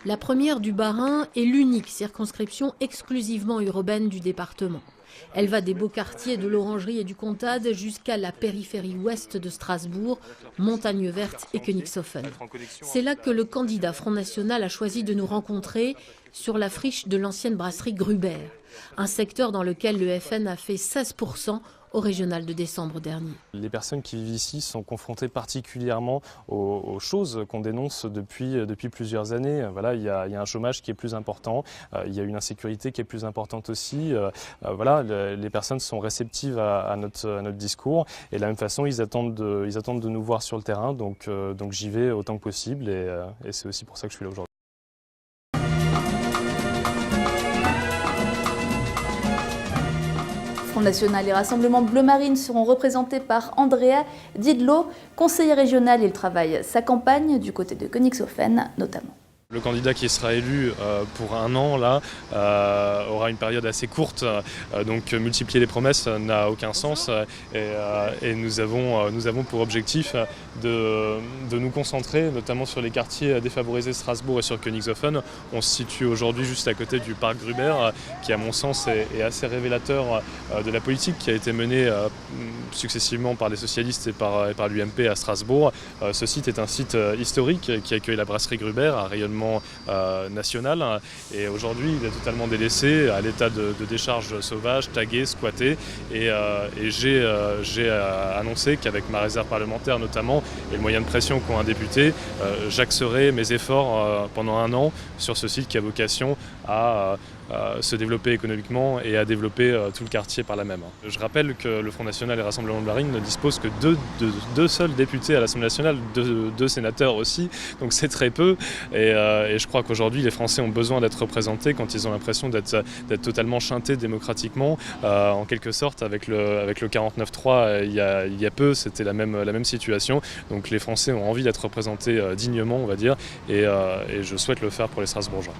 La première du Bas-Rhin est l'unique circonscription exclusivement urbaine du département. Elle va des beaux quartiers de l'Orangerie et du Comtade jusqu'à la périphérie ouest de Strasbourg, Montagne Verte et Königshofen. C'est là que le candidat Front National a choisi de nous rencontrer sur la friche de l'ancienne brasserie Gruber, un secteur dans lequel le FN a fait 16% au régional de décembre dernier. Les personnes qui vivent ici sont confrontées particulièrement aux choses qu'on dénonce depuis plusieurs années. Voilà, il y a un chômage qui est plus important, il y a une insécurité qui est plus importante aussi. Voilà, les personnes sont réceptives à notre discours et de la même façon ils attendent de nous voir sur le terrain, donc j'y vais autant que possible et c'est aussi pour ça que je suis là aujourd'hui. Front National et Rassemblement Bleu Marine seront représentés par Andrea Didlot, conseiller régional. Il travaille sa campagne du côté de Königshofen notamment. Le candidat qui sera élu pour un an là, aura une période assez courte, donc multiplier les promesses n'a aucun sens et nous avons pour objectif de nous concentrer notamment sur les quartiers défavorisés de Strasbourg et sur Königshofen. On se situe aujourd'hui juste à côté du parc Gruber qui à mon sens est assez révélateur de la politique qui a été menée successivement par les socialistes et par l'UMP à Strasbourg. Ce site est un site historique qui accueille la brasserie Gruber à rayonnement national et aujourd'hui il est totalement délaissé à l'état de décharge sauvage, tagué, squatté et j'ai annoncé qu'avec ma réserve parlementaire notamment et le moyen de pression qu'ont un député, j'axerai mes efforts pendant un an sur ce site qui a vocation à se développer économiquement et à développer tout le quartier par là même. Je rappelle que le Front National et Rassemblement Bleu Marine ne disposent que deux seuls députés à l'Assemblée nationale, deux sénateurs aussi, donc c'est très peu et je crois qu'aujourd'hui les Français ont besoin d'être représentés quand ils ont l'impression d'être totalement chantés démocratiquement. En quelque sorte avec le 49.3 il y a peu c'était la même situation, donc les Français ont envie d'être représentés dignement on va dire et je souhaite le faire pour les Strasbourgeois.